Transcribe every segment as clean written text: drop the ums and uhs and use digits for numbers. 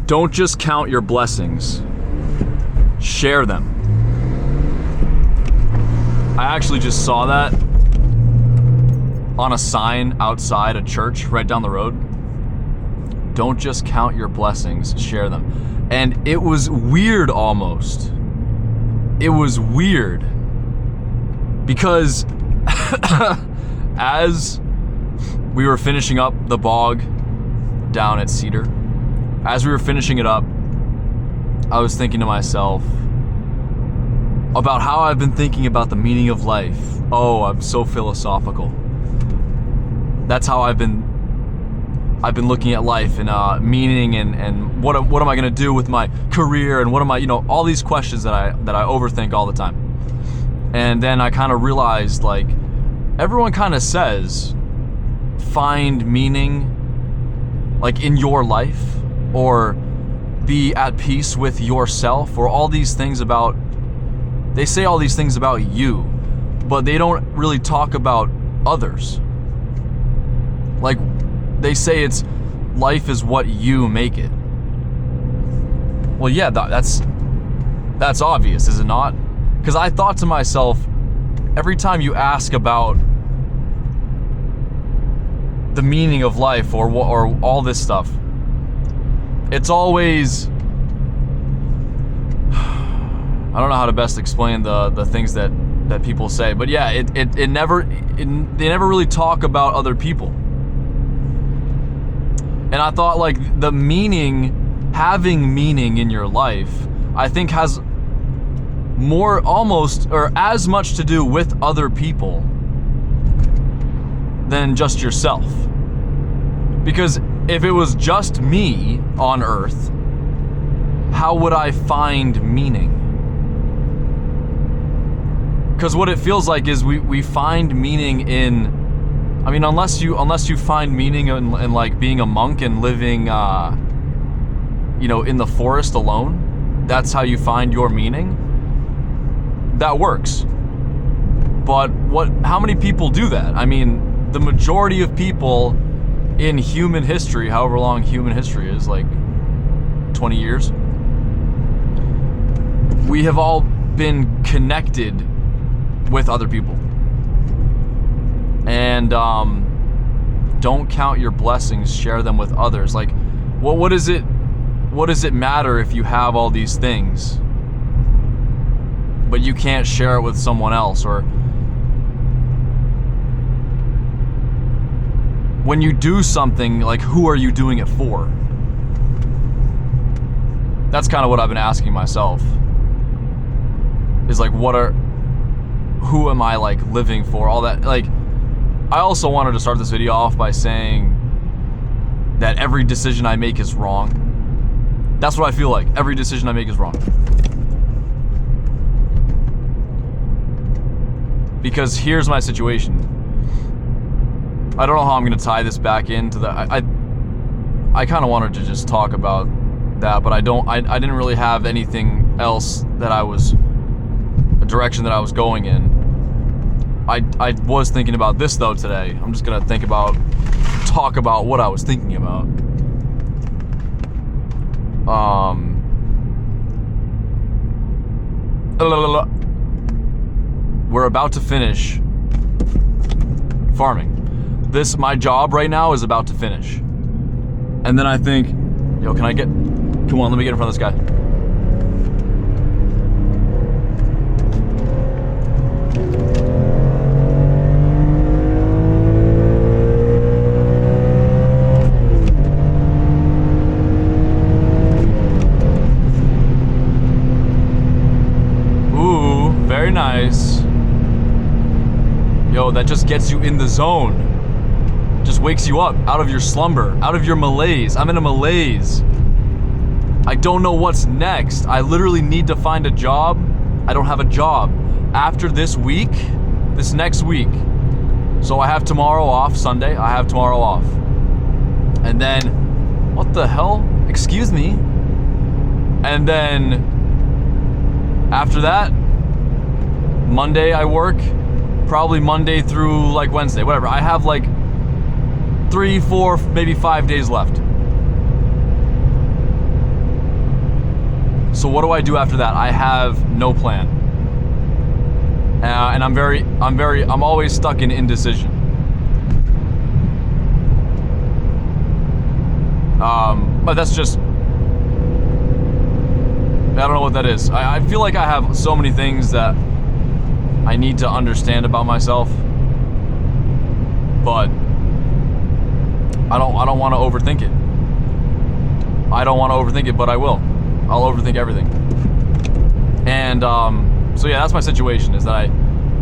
Don't just count your blessings. Share them. I actually just saw that on a sign outside a church right down the road. Don't just count your blessings, share them. And it was weird almost. It was weird. Because as we were finishing up the bog down at Cedar, as we were finishing it up, I was thinking to myself about how I've been thinking about the meaning of life. Oh, I'm so philosophical. That's how I've been looking at life and meaning and what am I gonna do with my career and what am I, all these questions that I overthink all the time. And then I kind of realized, like, everyone kind of says find meaning, like, in your life, or be at peace with yourself, or all these things about, they say all these things about you, but they don't really talk about others. Like, they say it's life is what you make it. Well, yeah, that's obvious, is it not? Because I thought to myself, every time you ask about the meaning of life or all this stuff, it's always, I don't know how to best explain the things that people say, but yeah, they never really talk about other people. And I thought, like, the meaning, having meaning in your life, I think has more almost or as much to do with other people than just yourself. Because if it was just me on Earth, how would I find meaning? Because what it feels like is we find meaning in, I mean, unless you find meaning in like being a monk and living in the forest alone, that's how you find your meaning. That works. But how many people do that? I mean, the majority of people in human history, however long human history is, like 20 years, we have all been connected with other people. And don't count your blessings, share them with others. Like, what does it matter if you have all these things, but you can't share it with someone else? Or when you do something, like, who are you doing it for? That's kind of what I've been asking myself. Is like, who am I, like, living for? All that, like, I also wanted to start this video off by saying that every decision I make is wrong. That's what I feel like. Every decision I make is wrong. Because here's my situation. I don't know how I'm gonna tie this back into the, I kind of wanted to just talk about that, but I didn't really have anything else that a direction that I was going in. I was thinking about this though today. I'm just gonna talk about what I was thinking about. We're about to finish farming. My job right now is about to finish. And then I think, come on, let me get in front of this guy. Ooh, very nice. Yo, that just gets you in the zone. Just wakes you up out of your slumber, out of your malaise. I'm in a malaise. I don't know what's next. I literally need to find a job. I don't have a job. After this next week. So I have tomorrow off, Sunday. I have tomorrow off. And then, what the hell? Excuse me. And then, after that, Monday I work. Probably Monday through like Wednesday, whatever. I have like 3, 4, maybe 5 days left. So what do I do after that? I have no plan. And I'm always stuck in indecision. But that's just, I don't know what that is. I feel like I have so many things that I need to understand about myself, but I don't want to overthink it. I don't want to overthink it, but I will. I'll overthink everything. And so yeah, that's my situation, is that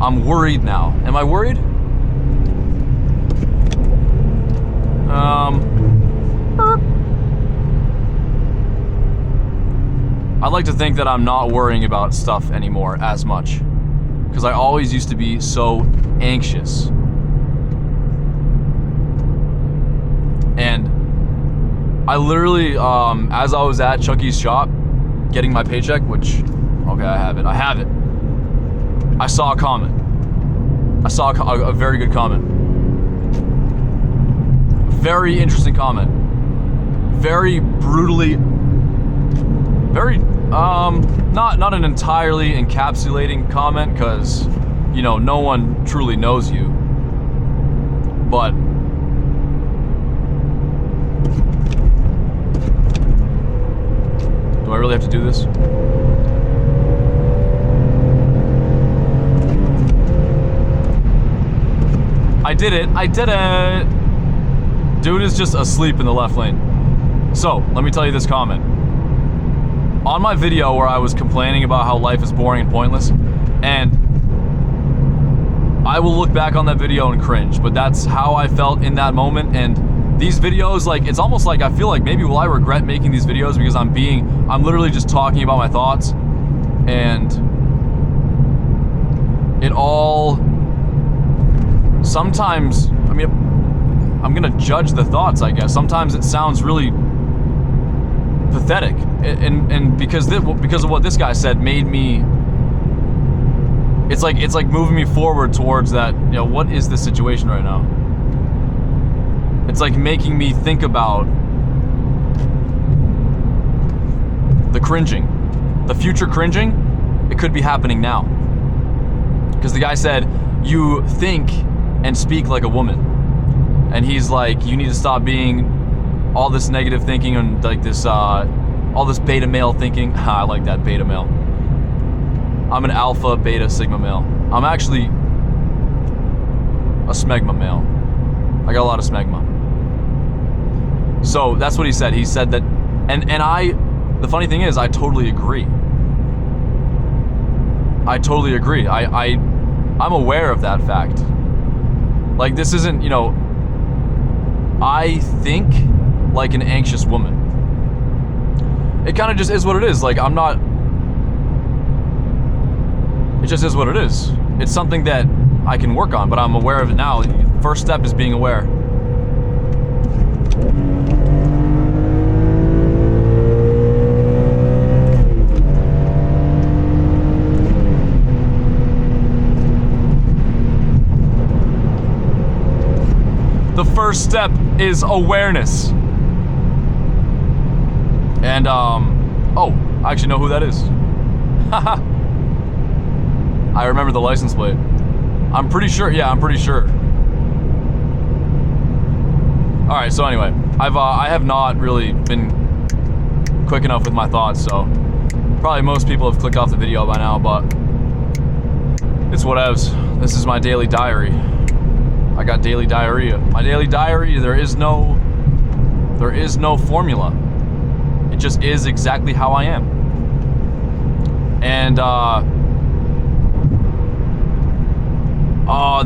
I'm worried now. Am I worried? I'd like to think that I'm not worrying about stuff anymore as much, because I always used to be so anxious. And I literally, as I was at Chucky's shop getting my paycheck, which, okay, I have it. I saw a comment. I saw a very good comment. Very interesting comment. Very brutally, very, not an entirely encapsulating comment, because, you know, no one truly knows you. But do I really have to do this? I did it! Dude is just asleep in the left lane. So, let me tell you this comment. On my video where I was complaining about how life is boring and pointless, and I will look back on that video and cringe, but that's how I felt in that moment. And these videos, like, it's almost like I feel like maybe will I regret making these videos, because I'm literally just talking about my thoughts, and it all, sometimes, I mean, I'm gonna judge the thoughts, I guess. Sometimes it sounds really pathetic, and because of what this guy said made me, it's like moving me forward towards that, you know, what is this situation right now? It's like making me think about the cringing, the future cringing. It could be happening now, because the guy said you think and speak like a woman, and he's like, you need to stop being all this negative thinking and like this all this beta male thinking. I like that, beta male. I'm an alpha, beta, sigma male. I'm actually a smegma male. I got a lot of smegma. So that's what he said. He said that, and the funny thing is, I totally agree. I'm aware of that fact. Like, this isn't, you know, I think like an anxious woman. It kind of just is what it is. Like, I'm not, it just is what it is. It's something that I can work on, but I'm aware of it now. The first step is being aware. The first step is awareness. And, oh, I actually know who that is. Haha. I remember the license plate. I'm pretty sure, yeah, I'm pretty sure. Alright, so anyway, I have not really been quick enough with my thoughts, so probably most people have clicked off the video by now, but it's whatevs. This is my daily diary. I got daily diarrhea. My daily diary, there is no formula. It just is exactly how I am. And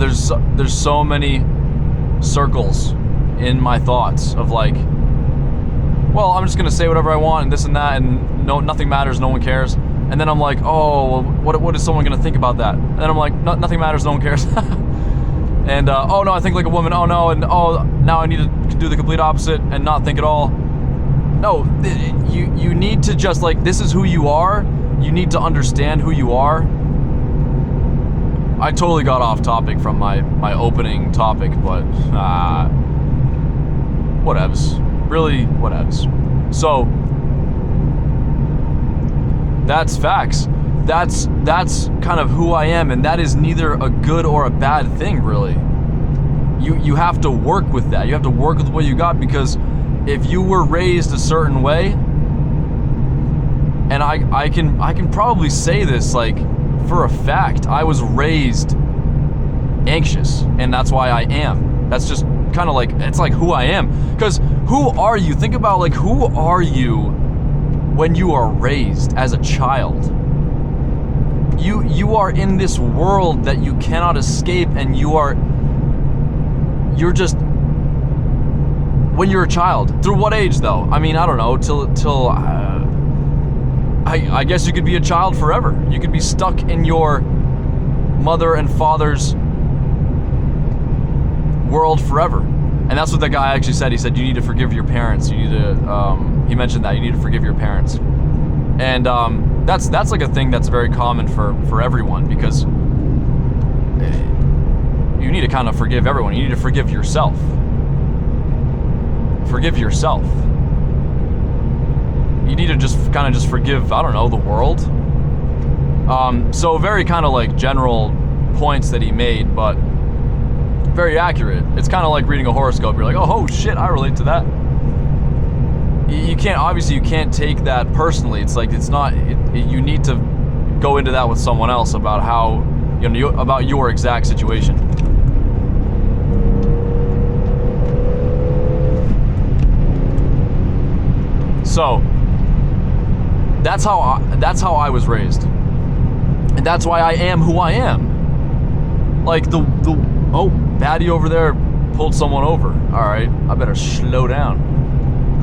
there's so many circles in my thoughts of like, well, I'm just gonna say whatever I want and this and that, and nothing matters, no one cares. And then I'm like, oh, well, what is someone gonna think about that? And then I'm like, nothing matters, no one cares. And oh no, I think like a woman. Oh no, and oh, now I need to do the complete opposite and not think at all. No, you need to just, like, this is who you are. You need to understand who you are. I totally got off topic from my opening topic, but whatevs. Really, whatevs. So That's facts. That's kind of who I am, and that is neither a good or a bad thing, really. You have to work with that. You have to work with what you got, because if you were raised a certain way, and I can probably say this like for a fact, I was raised anxious, and that's why I am. That's just kind of like, it's like who I am. Because who are you? Think about like, who are you when you are raised as a child? You are in this world that you cannot escape, and you're just, when you're a child. Through what age though? I mean, I don't know, till I guess you could be a child forever. You could be stuck in your mother and father's world forever. And that's what that guy actually said. He said, you need to forgive your parents. You need to, he mentioned that, you need to forgive your parents. And that's like a thing that's very common for everyone, because you need to kind of forgive everyone. You need to forgive yourself. Forgive yourself. You need to just forgive, I don't know, the world. So very kind of like general points that he made, but very accurate. It's kind of like reading a horoscope. You're like, oh shit, I relate to that. You can't take that personally. It's like, you need to go into that with someone else about how, about your exact situation. So that's how I was raised, and that's why I am who I am. Like oh, baddie over there pulled someone over. All right, I better slow down.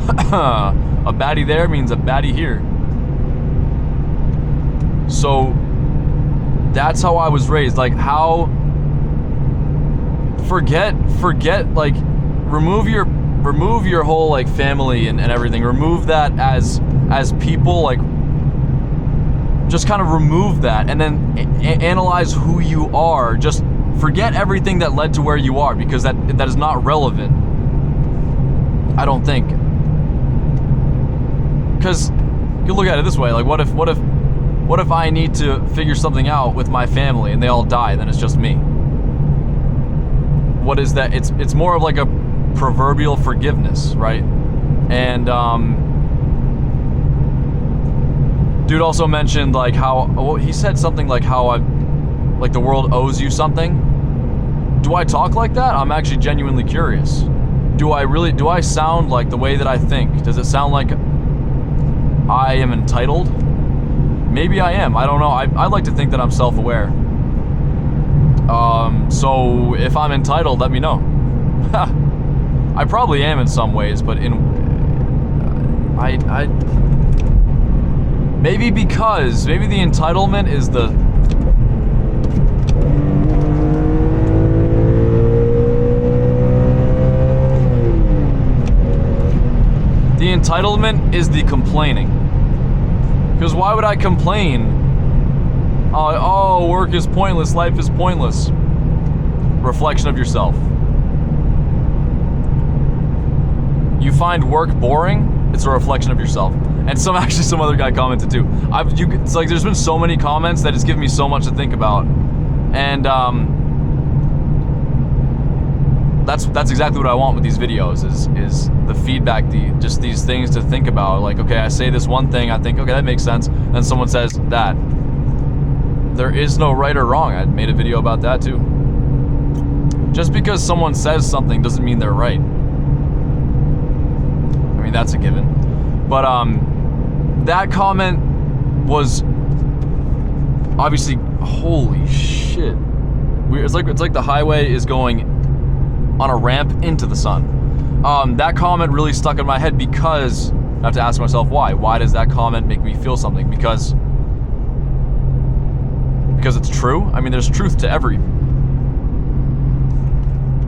A baddie there means a baddie here. So that's how I was raised. Like, how forget like remove your whole like family and everything. Remove that as people, like just kind of remove that, and then analyze who you are. Just forget everything that led to where you are, because that is not relevant, I don't think. Because you look at it this way, like what if I need to figure something out with my family and they all die, then it's just me. What is that? It's more of like a proverbial forgiveness, right? And dude also mentioned like how, he said something like how like the world owes you something. Do I talk like that? I'm actually genuinely curious. Do I sound like the way that I think? Does it sound like I am entitled? Maybe I am. I don't know. I like to think that I'm self-aware. So if I'm entitled, let me know. I probably am in some ways, but maybe the entitlement is the complaining. Because why would I complain? Oh, work is pointless, life is pointless. Reflection of yourself. You find work boring, it's a reflection of yourself. And some other guy commented too. It's like there's been so many comments that it's given me so much to think about. And that's exactly what I want with these videos is the feedback, just these things to think about. Like, okay, I say this one thing, I think, okay, that makes sense. Then someone says that. There is no right or wrong. I made a video about that too. Just because someone says something doesn't mean they're right. I mean, that's a given. But that comment was obviously, holy shit. It's like the highway is going on a ramp into the sun. That comment really stuck in my head because I have to ask myself why. Why does that comment make me feel something? Because it's true. I mean, there's truth to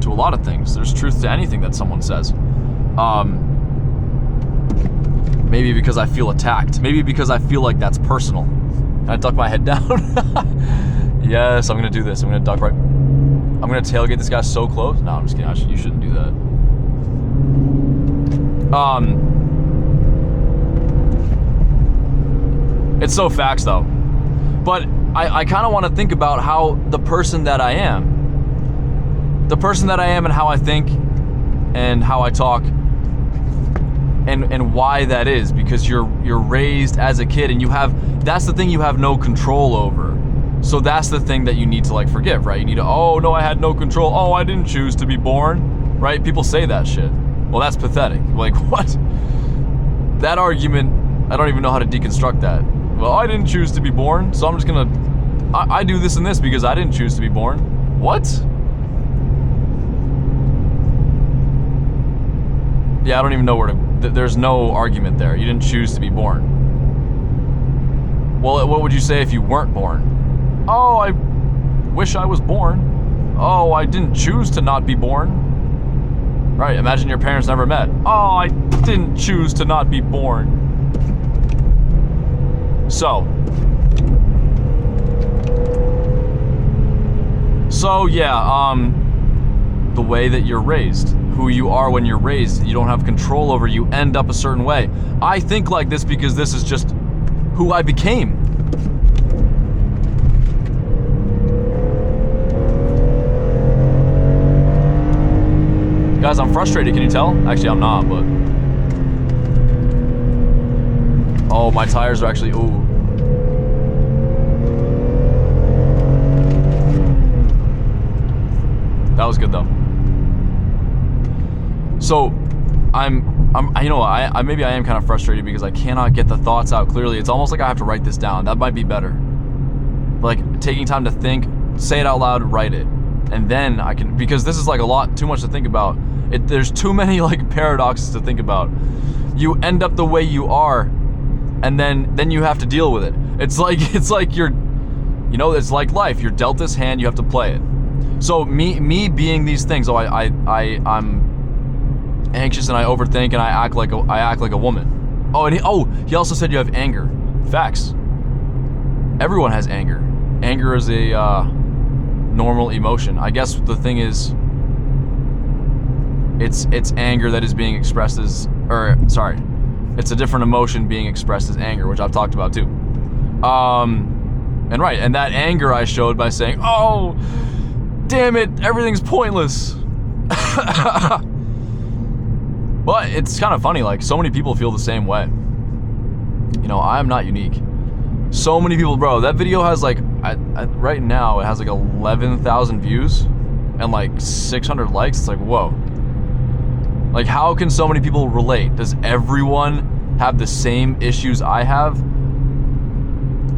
a lot of things. There's truth to anything that someone says. Maybe because I feel attacked. Maybe because I feel like that's personal. And I duck my head down. Yes, I'm gonna do this. I'm gonna duck right. I'm gonna tailgate this guy so close. No, I'm just kidding. You shouldn't do that. It's so facts though. But I kind of want to think about how the person that I am and how I think and how I talk and why that is, because you're raised as a kid and that's the thing you have no control over. So that's the thing that you need to like forgive, right? You need to, oh no, I had no control. Oh, I didn't choose to be born, right? People say that shit. Well, that's pathetic. Like, what? That argument, I don't even know how to deconstruct that. Well, I didn't choose to be born, so I'm just gonna, I do this and this because I didn't choose to be born. What? Yeah, I don't even know where to, there's no argument there. You didn't choose to be born. Well, what would you say if you weren't born? Oh, I wish I was born. Oh, I didn't choose to not be born. Right, imagine your parents never met. Oh, I didn't choose to not be born. So yeah, the way that you're raised, who you are when you're raised, you don't have control over, you end up a certain way. I think like this because this is just who I became. Guys, I'm frustrated, can you tell? Actually, I'm not, but... Oh, my tires are actually, ooh. That was good though. So, you know, maybe I am kind of frustrated because I cannot get the thoughts out clearly. It's almost like I have to write this down. That might be better. Like, taking time to think, say it out loud, write it. And then I can, because this is like a lot too much to think about. There's too many like paradoxes to think about. You end up the way you are, and then you have to deal with it. It's like you're, you know, it's like life. You're dealt this hand, you have to play it. So me being these things, I'm anxious and I overthink and I act like a woman. Oh, and he also said you have anger. Facts. Everyone has anger. Anger is a normal emotion. I guess the thing is, it's anger that is being expressed as, it's a different emotion being expressed as anger, which I've talked about too. And right, and that anger I showed by saying, oh, damn it, everything's pointless. But it's kind of funny, like, so many people feel the same way. You know, I am not unique. So many people, bro, that video has like, right now, it has like 11,000 views and like 600 likes. It's like, whoa. Like, how can so many people relate? Does everyone have the same issues I have?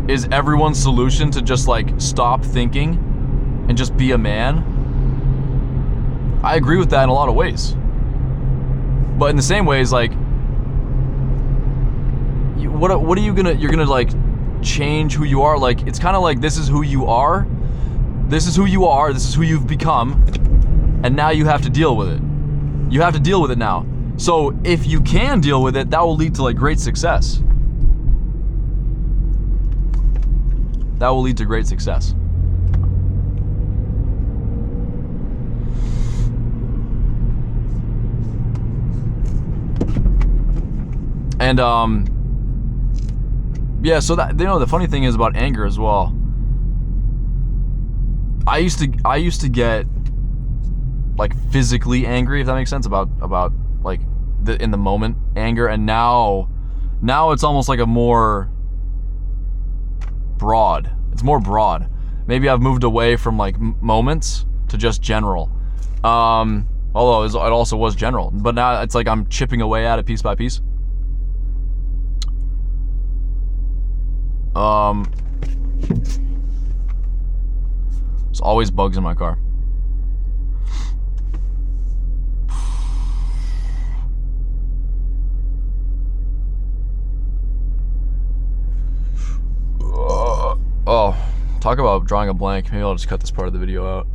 Is everyone's solution to just like stop thinking and just be a man? I agree with that in a lot of ways. But in the same ways, like, what are you gonna, you're gonna like change who you are? Like, it's kind of like, this is who you are, this is who you are, this is who you've become, and now you have to deal with it. You have to deal with it now. So if you can deal with it, that will lead to like great success. That will lead to great success. And yeah, so that, you know, the funny thing is about anger as well. I used to get like physically angry, if that makes sense, about like in the moment anger, and now it's almost like a more broad. It's more broad. Maybe I've moved away from like moments to just general. Although it also was general, but now it's like I'm chipping away at it piece by piece. There's always bugs in my car. Oh, talk about drawing a blank. Maybe I'll just cut this part of the video out.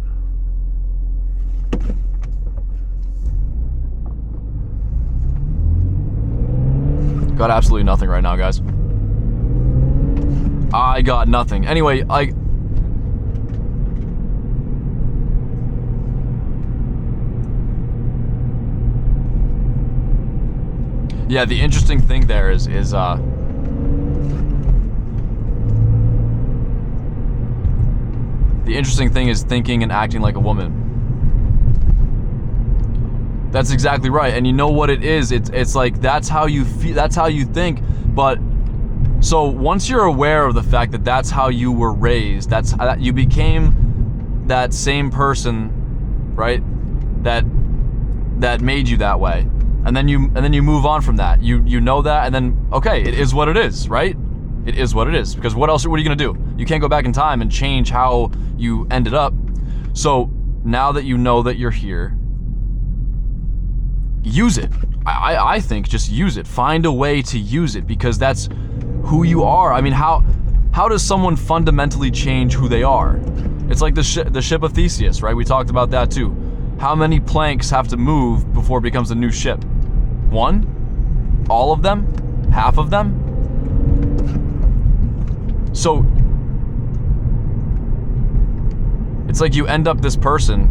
Got absolutely nothing right now, guys. I got nothing. Anyway, yeah, the interesting thing there is The interesting thing is thinking and acting like a woman. That's exactly right. And you know what it is? It's like that's how you feel, that's how you think. But so once you're aware of the fact that that's how you were raised, that's how you became that same person, right? That made you that way. And then you move on from that. You know that, and then okay, it is what it is, right? It is what it is. Because what are you gonna do? You can't go back in time and change how you ended up. So now that you know that you're here, use it. I think just use it. Find a way to use it, because that's who you are. I mean, how does someone fundamentally change who they are? It's like the ship of Theseus, right? We talked about that too. How many planks have to move before it becomes a new ship? One? All of them? Half of them? So it's like you end up this person.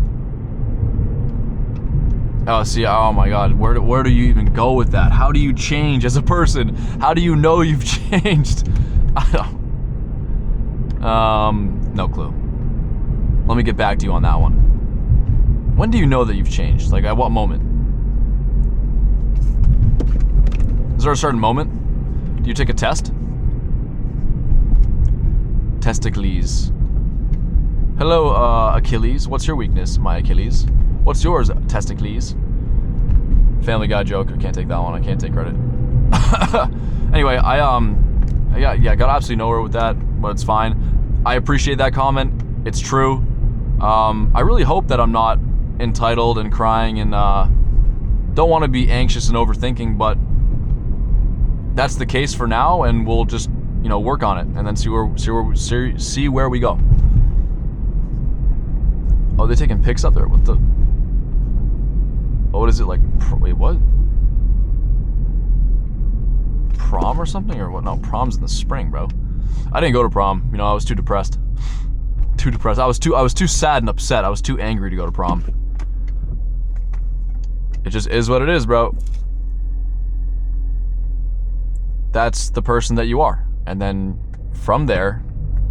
Oh, see, oh my God, where do you even go with that? How do you change as a person? How do you know you've changed? I don't. No clue. Let me get back to you on that one. When do you know that you've changed? Like, at what moment? Is there a certain moment? Do you take a test? Testicles. Hello, Achilles. What's your weakness, my Achilles? What's yours, Testicles? Family Guy joke. I can't take that one. I can't take credit. Anyway, yeah, got absolutely nowhere with that, but it's fine. I appreciate that comment. It's true. I really hope that I'm not entitled and crying and don't want to be anxious and overthinking, but that's the case for now, and we'll just, you know, work on it and then see where we go. Oh, they're taking pics up there. What the? Oh, what is it like? Wait, what? Prom or something, or what? No, prom's in the spring, bro. I didn't go to prom. You know, I was too depressed. Too depressed. I was too sad and upset. I was too angry to go to prom. It just is what it is, bro. That's the person that you are. And then from there,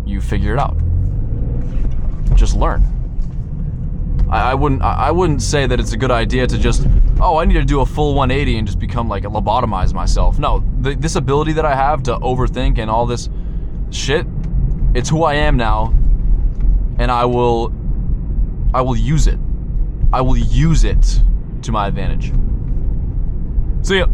you figure it out. Just learn. I wouldn't say that it's a good idea to just, oh, I need to do a full 180 and just become like lobotomize myself. No, this ability that I have to overthink and all this shit, it's who I am now, and I will use it. I will use it to my advantage. See ya.